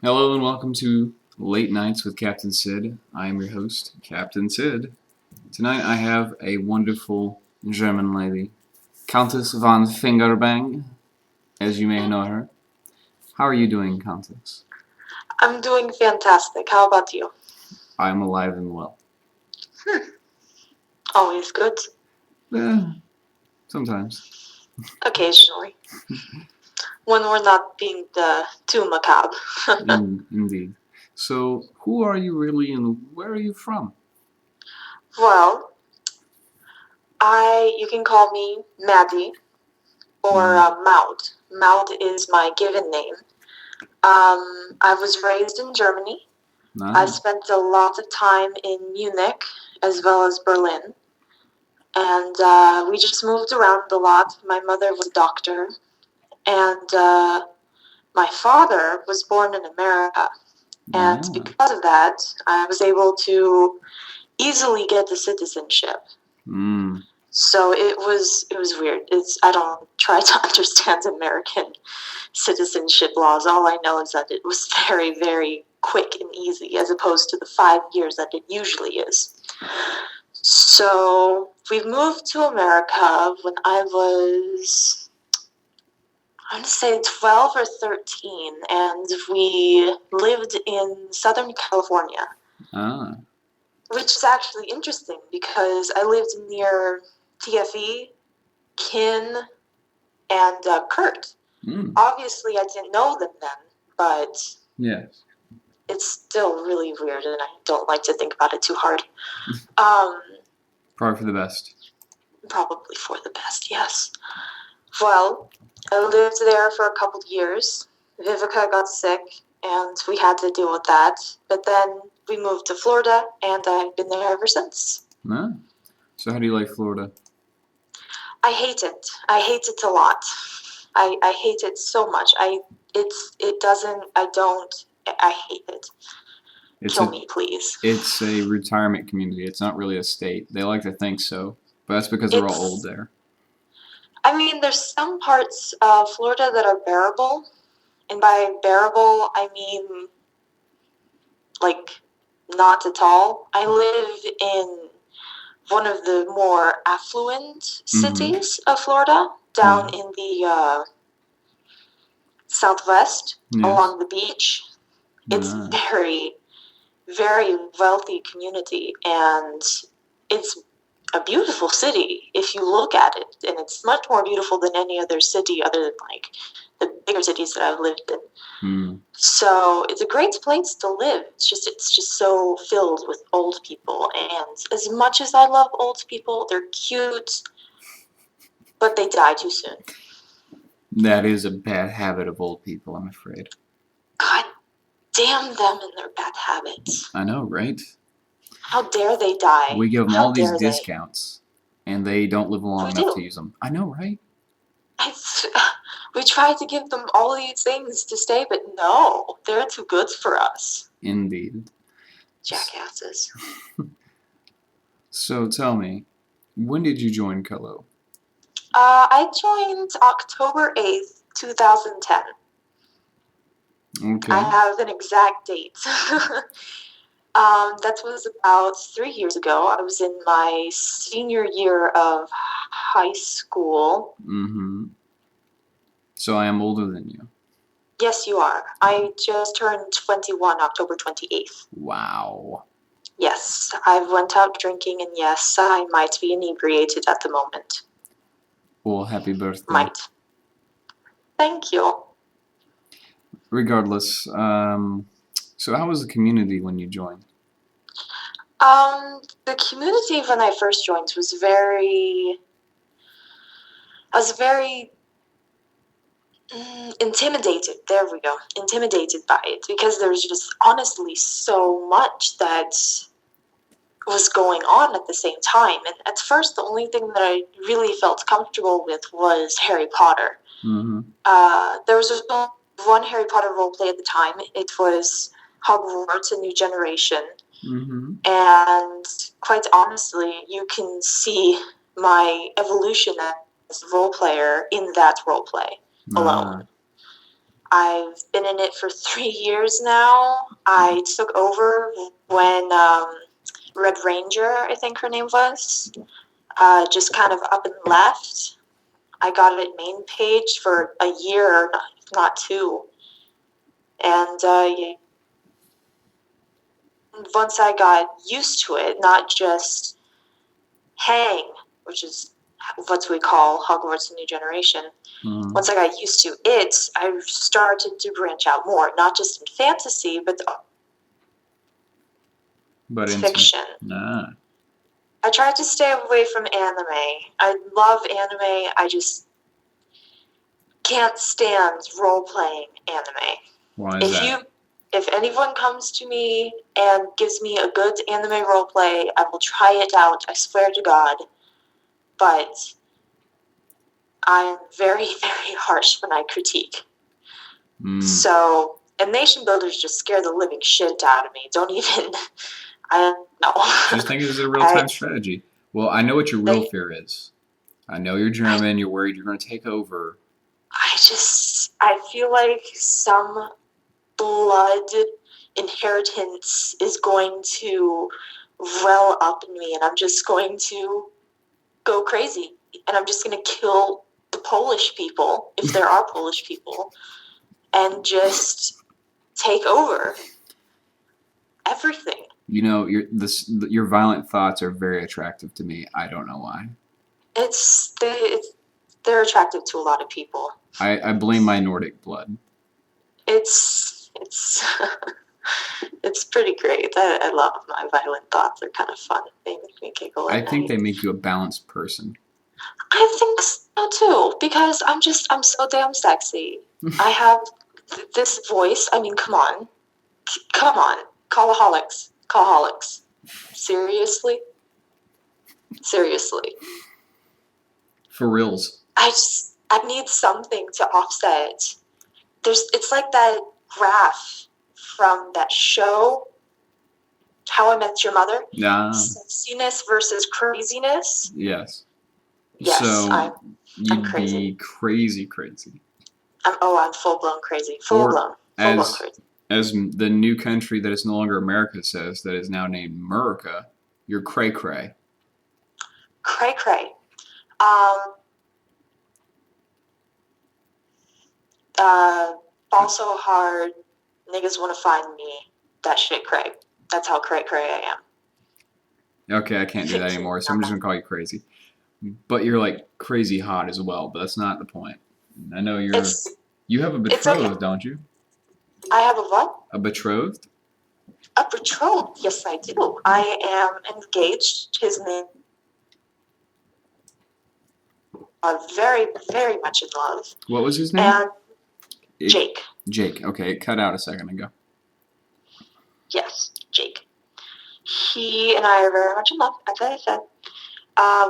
Hello and welcome to Late Nights with Captain Sid. I am your host, Captain Sid. Tonight I have a wonderful German lady, Countess von Fingerbang, as you may know her. How are you doing, Countess? I'm doing fantastic. How about you? I am alive and well. Always good. Sometimes. Occasionally. When we're not being too macabre. Indeed. So, who are you really and where are you from? Well, you can call me Madi or Maud. Maud is my given name. I was raised in Germany. I spent a lot of time in Munich as well as Berlin. And we just moved around a lot. My mother was a doctor. And my father was born in America. And because of that, I was able to easily get the citizenship. So it was weird. I don't try to understand American citizenship laws. All I know is that it was very, very quick and easy as opposed to the 5 years that it usually is. So we moved to America when I was, I want to say 12 or 13, and we lived in Southern California. Which is actually interesting because I lived near TFE, Kin, and Kurt. Obviously, I didn't know them then, but yes, it's still really weird, and I don't like to think about it too hard. Probably for the best. Probably for the best, yes. Well, I lived there for a couple of years. Vivica got sick, and we had to deal with that. But then we moved to Florida, and I've been there ever since. So how do you like Florida? I hate it. I hate it a lot. I hate it so much. I hate it. Kill me, please. It's a retirement community. It's not really a state. They like to think so, but that's because they're all old there. I mean, there's some parts of Florida that are bearable, and by bearable, I mean, like, not at all. I live in one of the more affluent cities of Florida, down in the southwest, along the beach. It's very, very wealthy community, and it's a beautiful city if you look at it, and it's much more beautiful than any other city other than like the bigger cities that I've lived in. So it's a great place to live. It's just so filled with old people, and as much as I love old people, they're cute, but they die too soon. That is a bad habit of old people, I'm afraid. God damn them and their bad habits. I know, right? How dare they die? We give them all these discounts, and they don't live long enough to use them. I know, right? We try to give them all these things to stay, but no, they're too good for us. Indeed. Jackasses. So tell me, when did you join Colo? I joined October 8th, 2010. Okay. I have an exact date. That was about 3 years ago. I was in my senior year of high school. So I am older than you. Yes, you are. I just turned 21 October 28th. Wow. Yes, I went out drinking, and yes, I might be inebriated at the moment. Well, happy birthday. Might. Thank you. Regardless, so how was the community when you joined? The community when I first joined was very intimidated. There we go. Intimidated by it because there's just honestly so much that was going on at the same time. And at first, the only thing that I really felt comfortable with was Harry Potter. There was one Harry Potter roleplay at the time. It was Hogwarts: A New Generation. And quite honestly, you can see my evolution as a role player in that roleplay alone. I've been in it for 3 years now. I took over when Red Ranger, I think her name was, just kind of up and left. I got it main page for a year, if not 2. And once I got used to it, not just hang, which is what we call Hogwarts New Generation. Once I got used to it, I started to branch out more, not just in fantasy, but fiction. I tried to stay away from anime. I love anime. I just can't stand role-playing anime. Why is that? If anyone comes to me and gives me a good anime roleplay, I will try it out, I swear to God. But I'm very, very harsh when I critique. So, and nation builders just scare the living shit out of me. Don't even, I don't know. Just think it's a real-time strategy. Well, I know what your real fear is. I know you're German, you're worried you're going to take over. I feel like some blood inheritance is going to well up in me, and I'm just going to go crazy, and I'm just going to kill the Polish people, if there are Polish people, and just take over everything. You know, your violent thoughts are very attractive to me. I don't know why. They're attractive to a lot of people. I blame my Nordic blood. It's it's pretty great. I love my violent thoughts. They're kind of fun. They make me giggle. I think they make you a balanced person. I think so too, because I'm so damn sexy. I have this voice. I mean, come on, Coloholics. Seriously. For reals. I need something to offset. It's like that graph from that show, How I Met Your Mother. Sexiness versus craziness. Yes. Yes, so I'm crazy. Be crazy. I'm full blown crazy. Full blown crazy. As the new country that is no longer America says, that is now named Murica, you're cray cray. Cray cray. Fall so hard, niggas want to find me. That shit cray. That's how cray I am. Okay, I can't do that anymore, so I'm just going to call you crazy. But you're like crazy hot as well, but that's not the point. I know you have a betrothed, don't you? I have a what? A betrothed? A betrothed, yes I do. I am engaged. His name very, very much in love. What was his name? And Jake. Jake. Okay, it cut out a second ago. Yes, Jake. He and I are very much in love, as I said.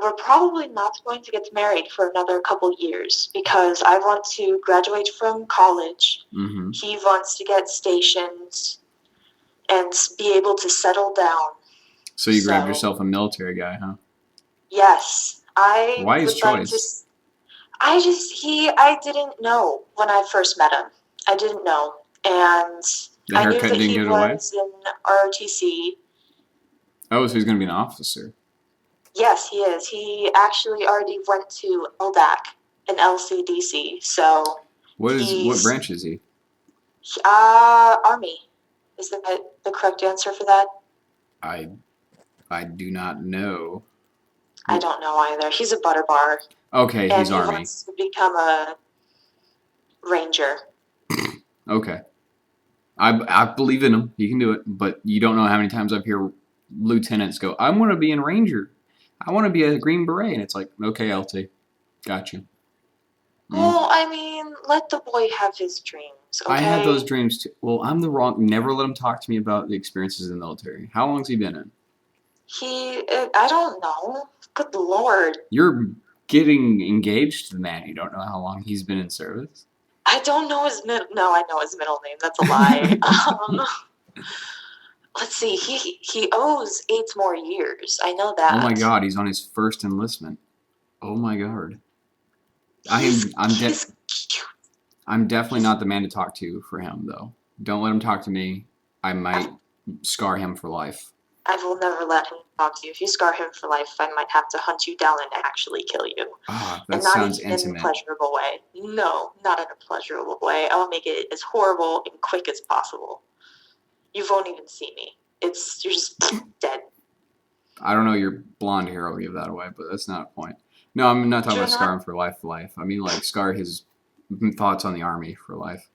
We're probably not going to get married for another couple years because I want to graduate from college. Mm-hmm. He wants to get stationed and be able to settle down. So you grabbed yourself a military guy, huh? Yes. Why his choice? I didn't know when I first met him. I didn't know. And I knew that he was in ROTC. Oh, so he's going to be an officer. Yes, he is. He actually already went to LDAC and LCDC, so... What branch is he? Army. Is that the correct answer for that? I do not know. I don't know either. He's a butter bar. Okay, he's Army. And he wants to become a ranger. Okay. I believe in him. He can do it. But you don't know how many times I've heard lieutenants go, I want to be in Ranger. I want to be a Green Beret. And it's like, okay, LT. Got you. Well, I mean, let the boy have his dreams, okay? I have those dreams too. Well, I'm the wrong... Never let him talk to me about the experiences in the military. How long has he been in? I don't know. Good Lord. You're getting engaged to the man. You don't know how long he's been in service? I don't know his middle... No, I know his middle name. That's a lie. Let's see. He owes 8 more years. I know that. Oh my God, he's on his first enlistment. Oh my God. I'm I'm definitely not the man to talk to for him, though. Don't let him talk to me. I might scar him for life. I will never let him talk to you. If you scar him for life, I might have to hunt you down and actually kill you. Ah, that and not sounds even intimate. in a pleasurable way. No, not in a pleasurable way. I will make it as horrible and quick as possible. You won't even see me. You're just dead. I don't know your blonde hair will give that away, but that's not a point. No, I'm not talking about scar him for life. I mean, like, scar his thoughts on the army for life.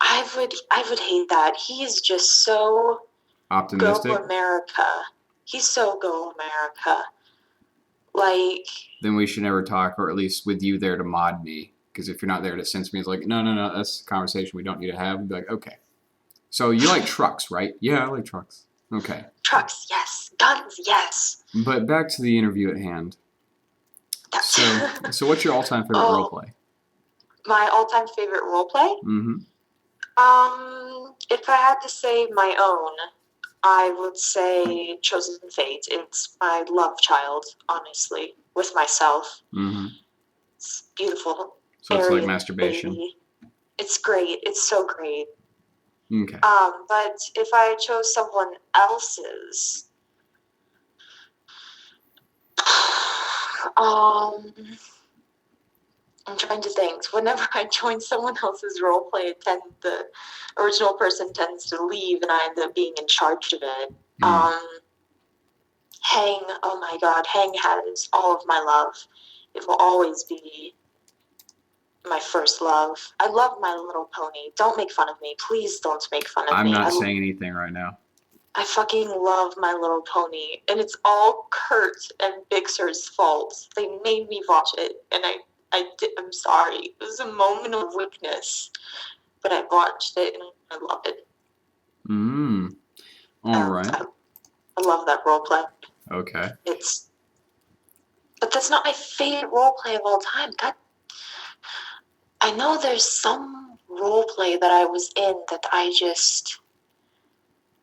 I would hate that. He is just so optimistic. Go America. He's so go America. Like. Then we should never talk, or at least with you there to mod me. Because if you're not there to sense me, it's like, no, that's a conversation we don't need to have. We'd be like, okay. So you like trucks, right? Yeah, I like trucks. Okay. Trucks, yes. Guns, yes. But back to the interview at hand. So what's your all-time favorite roleplay? My all-time favorite roleplay? Mm-hmm. If I had to say my own, I would say Chosen Fate. It's my love child, honestly, with myself. Mm-hmm. It's beautiful. So it's like masturbation. Baby. It's great. It's so great. Okay. But if I chose someone else's, I'm trying to think. Whenever I join someone else's roleplay, the original person tends to leave, and I end up being in charge of it. Hang, oh my God, Hang has all of my love. It will always be my first love. I love My Little Pony. Don't make fun of me. Please don't make fun of me. I'm not saying anything right now. I fucking love My Little Pony. And it's all Kurt and Bixer's fault. They made me watch it, and I'm sorry. It was a moment of weakness. But I watched it, and I loved it. All right. I love that roleplay. Okay. But that's not my favorite roleplay of all time. God, I know there's some roleplay that I was in that I just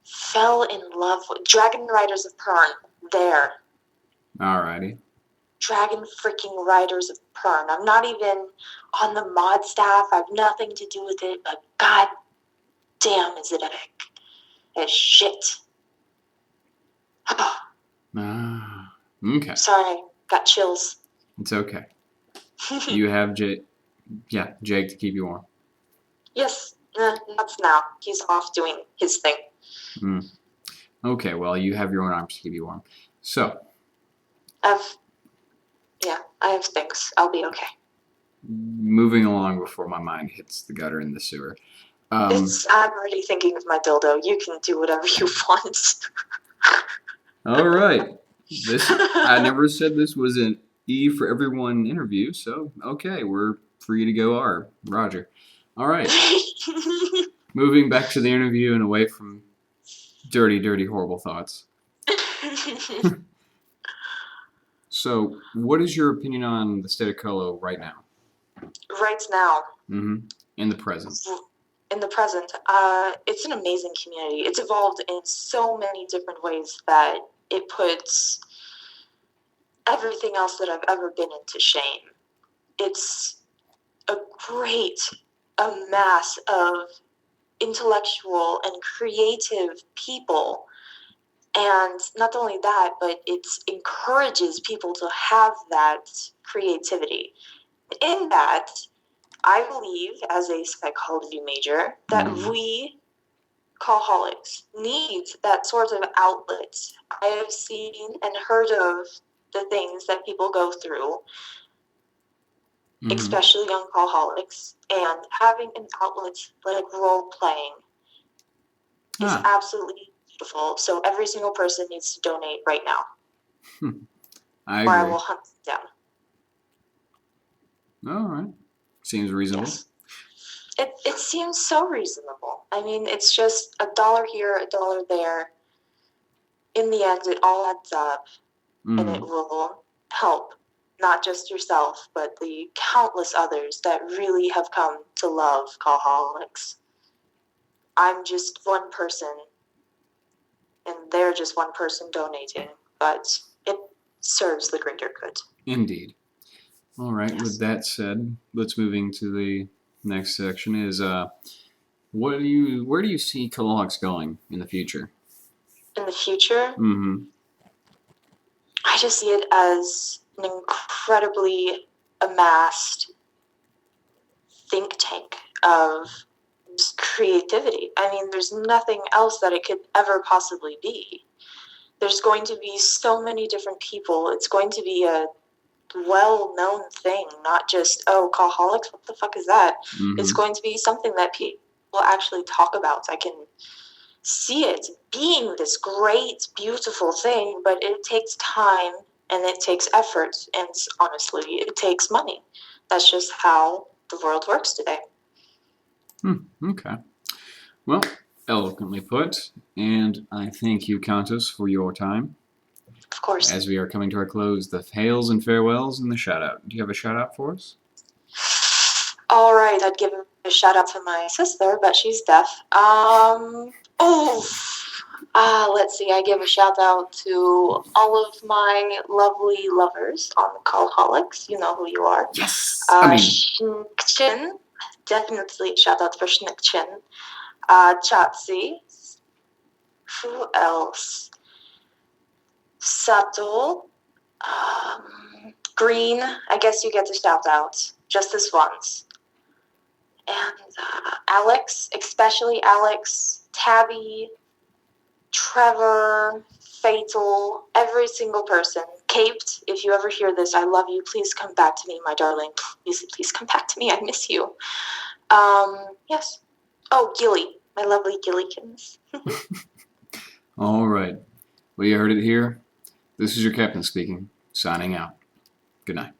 fell in love with. Dragon Riders of Pern. There. Alrighty. Dragon freaking Riders of Pern. I'm not even on the mod staff. I have nothing to do with it, but god damn is it epic. It's shit. Okay. Sorry, got chills. It's okay. You have Jake to keep you warm. Yes, that's now. He's off doing his thing. Okay, well, you have your own arms to keep you warm. So. I have things. I'll be okay. Moving along before my mind hits the gutter in the sewer. I'm already thinking of my dildo. You can do whatever you want. All right. I never said this was an E for everyone interview, so okay, we're free to go R. Roger. All right. Moving back to the interview and away from dirty, horrible thoughts. So, what is your opinion on the state of Colo right now? Right now? Mm-hmm. In the present. In the present, it's an amazing community. It's evolved in so many different ways that it puts everything else that I've ever been into shame. It's a mass of intellectual and creative people. And not only that, but it encourages people to have that creativity. In that, I believe, as a psychology major, that we Coloholics need that sort of outlet. I have seen and heard of the things that people go through, especially young Coloholics, and having an outlet like role-playing is absolutely beautiful. So every single person needs to donate right now. I agree. Or I will hunt them down. All right. Seems reasonable. Yes. It seems so reasonable. I mean, it's just $1 here, $1 there. In the end, it all adds up, and it will help not just yourself, but the countless others that really have come to love Coloholics. I'm just one person, and they're just one person donating, but it serves the greater good. Indeed. All right. Yes. With that said, let's move into the Next section is where do you see Coloholics going in the future? In the future? Mm-hmm. I just see it as an incredibly amassed think tank of just creativity. I mean, there's nothing else that it could ever possibly be. There's going to be so many different people. It's going to be a well-known thing, not just, oh, Coloholics, what the fuck is that? Mm-hmm. It's going to be something that people actually talk about. I can see it being this great, beautiful thing, but it takes time and it takes effort, and honestly, it takes money. That's just how the world works today. Okay. Well, eloquently put, and I thank you, Countess, for your time. Of course. As we are coming to our close, the hails and farewells and the shout-out. Do you have a shout-out for us? All right, I'd give a shout-out to my sister, but she's deaf. Let's see, I give a shout-out to all of my lovely lovers on the Coloholics. You know who you are. Yes! Schnickchin. Definitely shout-out for Schnickchin. Chatsi. Who else? Sato. Green. I guess you get to shout out just this once. And Alex, especially Alex, Tabby, Trevor, Fatal, every single person. Caped, if you ever hear this, I love you. Please come back to me, my darling. Please come back to me. I miss you. Yes. Oh, Gilly, my lovely Gillykins. All right. Well, you heard it here. This is your captain speaking, signing out. Good night.